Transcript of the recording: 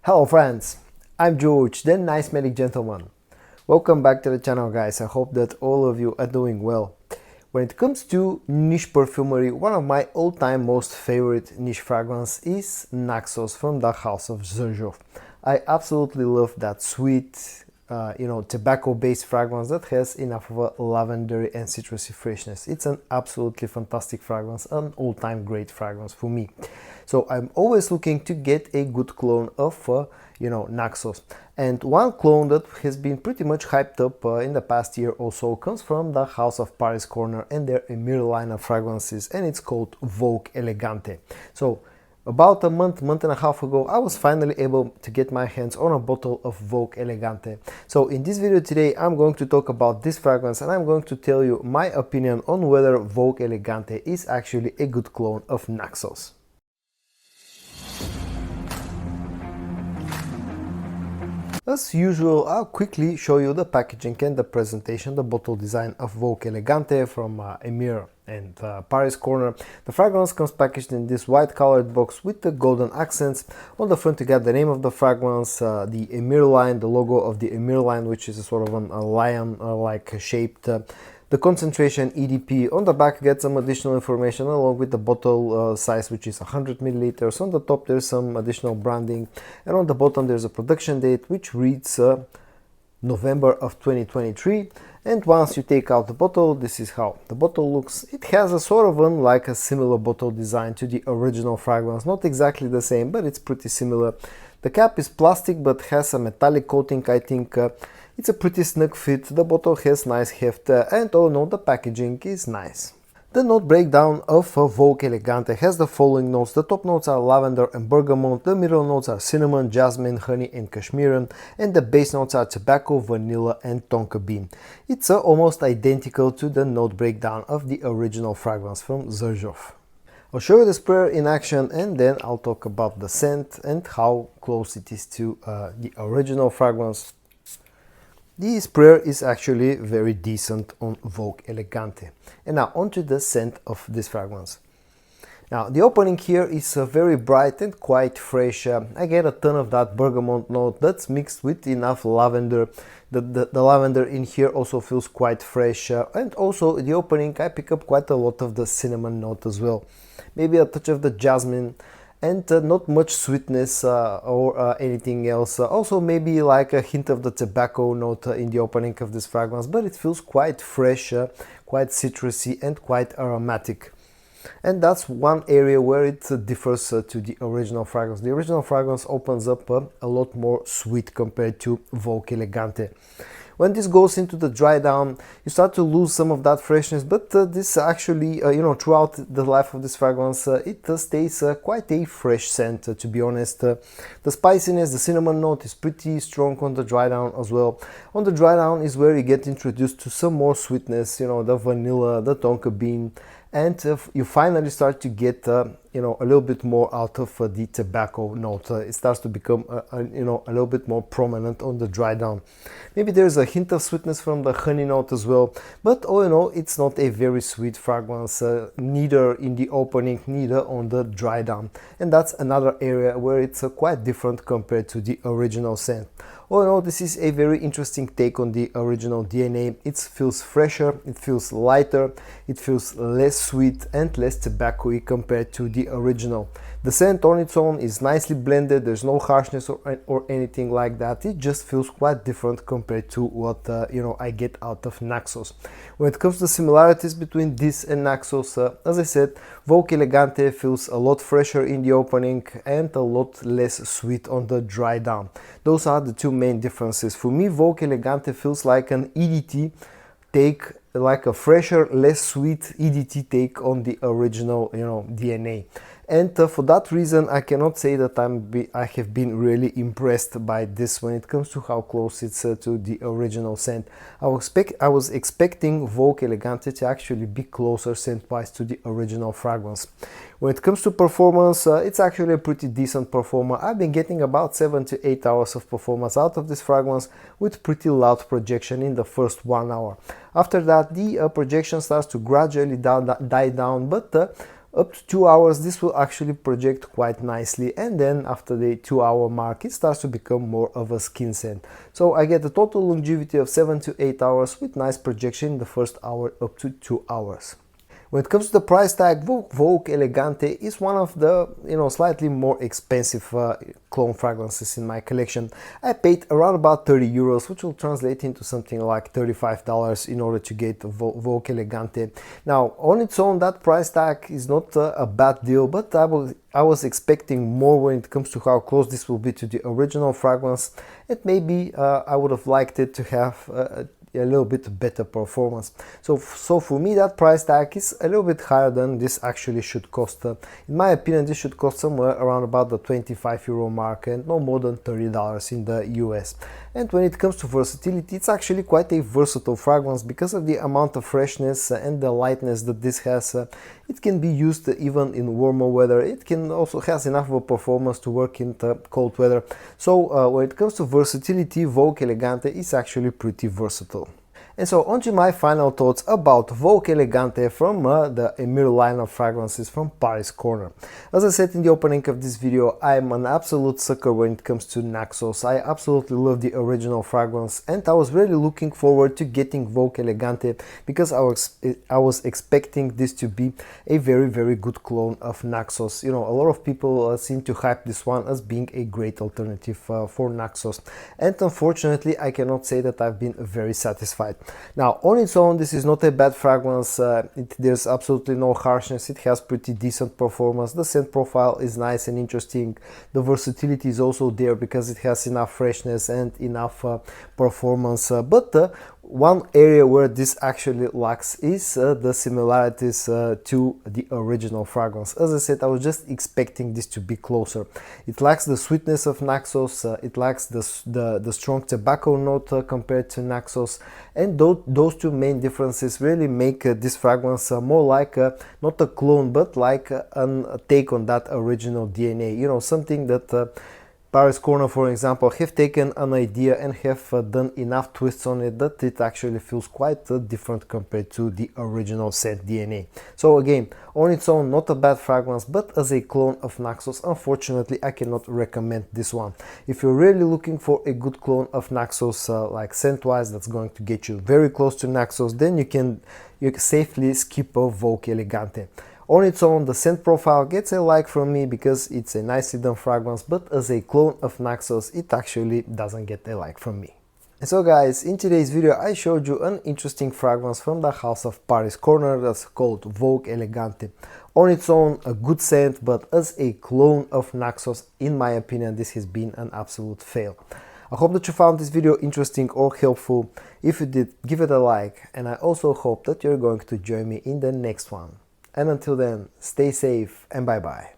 Hello friends, I'm George, the nice smelling gentleman. Welcome back to the channel guys, I hope that all of you are doing well. When it comes to niche perfumery, one of my all-time most favorite niche fragrance is Naxos from the house of Xerjoff. I absolutely love that sweet, tobacco-based fragrance that has enough of a lavendery and citrusy freshness. It's an absolutely fantastic fragrance, an all-time great fragrance for me. So I'm always looking to get a good clone of, Naxos. And one clone that has been pretty much hyped up in the past year or so comes from the House of Paris Corner and their Emir line of fragrances, and it's called Voux Elegante. So about a month and a half ago, I was finally able to get my hands on a bottle of Voux Elegante. So in this video today, I'm going to talk about this fragrance and I'm going to tell you my opinion on whether Voux Elegante is actually a good clone of Naxos. As usual, I'll quickly show you the packaging and the presentation, the bottle design of Voux Elegante from Emir and Paris Corner. The fragrance comes packaged in this white colored box with the golden accents. On the front you got the name of the fragrance, the Emir line, the logo of the Emir line, which is a sort of a lion-like shaped the concentration EDP. On the back get some additional information along with the bottle size, which is 100 milliliters. On the top there's some additional branding, and on the bottom there's a production date which reads November of 2023. And once you take out the bottle, this is how the bottle looks. It has a sort of like a similar bottle design to the original fragrance, not exactly the same, but it's pretty similar. The cap is plastic but has a metallic coating. I think it's a pretty snug fit. The bottle has nice heft and all in all the packaging is nice. The note breakdown of Voux Elegante has the following notes. The top notes are lavender and bergamot, the middle notes are cinnamon, jasmine, honey and cashmeran, and the base notes are tobacco, vanilla and tonka bean. It's almost identical to the note breakdown of the original fragrance from Xerjoff. I'll show you the sprayer in action and then I'll talk about the scent and how close it is to the original fragrance. The sprayer is actually very decent on Voux Elegante. And now onto the scent of this fragrance. Now the opening here is very bright and quite fresh. I get a ton of that bergamot note that's mixed with enough lavender. The lavender in here also feels quite fresh, and also the opening I pick up quite a lot of the cinnamon note as well. Maybe a touch of the jasmine, and not much sweetness or anything else. Also maybe like a hint of the tobacco note in the opening of this fragrance, but it feels quite fresh, quite citrusy and quite aromatic. And that's one area where it differs to the original fragrance. The original fragrance opens up a lot more sweet compared to Voux Elegante. When this goes into the dry down, you start to lose some of that freshness, but this actually, throughout the life of this fragrance, it stays quite a fresh scent, to be honest. The spiciness, the cinnamon note is pretty strong on the dry down as well. On the dry down is where you get introduced to some more sweetness, the vanilla, the tonka bean, and you finally start to get a little bit more out of the tobacco note. It starts to become a little bit more prominent on the dry down. Maybe there's a hint of sweetness from the honey note as well, but all in all it's not a very sweet fragrance, neither in the opening neither on the dry down, and that's another area where it's quite different compared to the original scent. All in all, this is a very interesting take on the original DNA. It feels fresher, it feels lighter, it feels less sweet and less tobacco-y compared to the original. The scent on its own is nicely blended, there's no harshness or anything like that. It just feels quite different compared to what I get out of Naxos. When it comes to similarities between this and Naxos, as I said, Voux Elegante feels a lot fresher in the opening and a lot less sweet on the dry down. Those are the two main differences. For me, Voux Elegante feels like an EDT take, like a fresher, less sweet EDT take on the original, DNA. And for that reason, I cannot say that I have been really impressed by this when it comes to how close it's to the original scent. I was expecting Voux Elegante to actually be closer scent-wise to the original fragrance. When it comes to performance, it's actually a pretty decent performer. I've been getting about 7 to 8 hours of performance out of this fragrance with pretty loud projection in the first 1 hour. After that, the projection starts to gradually die down, but up to 2 hours this will actually project quite nicely, and then after the 2-hour mark it starts to become more of a skin scent. So I get a total longevity of 7 to 8 hours with nice projection in the first hour up to 2 hours. When it comes to the price tag, Voux Elegante is one of the slightly more expensive cologne fragrances in my collection. I paid around about 30 euros, which will translate into something like $35 in order to get Voux Elegante. Now, on its own, that price tag is not a bad deal, but I was expecting more when it comes to how close this will be to the original fragrance, and maybe I would have liked it to have a little bit better performance. So for me that price tag is a little bit higher than this actually should cost. In my opinion, this should cost somewhere around about the 25 euro mark and no more than $30 in the US. And when it comes to versatility, it's actually quite a versatile fragrance because of the amount of freshness and the lightness that this has. It can be used even in warmer weather. It can also has enough of a performance to work in the cold weather. So when it comes to versatility, Voux Elegante is actually pretty versatile. And so on to my final thoughts about Voux Elegante from the Emir line of fragrances from Paris Corner. As I said in the opening of this video, I'm an absolute sucker when it comes to Naxos. I absolutely love the original fragrance, and I was really looking forward to getting Voux Elegante because I was expecting this to be a very good clone of Naxos. A lot of people seem to hype this one as being a great alternative for Naxos, and unfortunately I cannot say that I've been very satisfied. Now, on its own, this is not a bad fragrance. There's absolutely no harshness. It has pretty decent performance. The scent profile is nice and interesting. The versatility is also there because it has enough freshness and enough performance. But one area where this actually lacks is the similarities to the original fragrance. As I said, I was just expecting this to be closer. It lacks the sweetness of Naxos, it lacks the strong tobacco note compared to Naxos, and those two main differences really make this fragrance more like not a clone but like a take on that original DNA. Something that Paris Corner, for example, have taken an idea and have done enough twists on it that it actually feels quite different compared to the original scent DNA. So again, on its own, not a bad fragrance, but as a clone of Naxos, unfortunately, I cannot recommend this one. If you're really looking for a good clone of Naxos, like scent-wise, that's going to get you very close to Naxos, then you can safely skip Voux Elegante. On its own, the scent profile gets a like from me because it's a nicely done fragrance, but as a clone of Naxos, it actually doesn't get a like from me. And so guys, in today's video I showed you an interesting fragrance from the house of Paris Corner that's called Voux Elegante. On its own, a good scent, but as a clone of Naxos, in my opinion, this has been an absolute fail. I hope that you found this video interesting or helpful. If you did, give it a like, and I also hope that you're going to join me in the next one. And until then, stay safe and bye bye.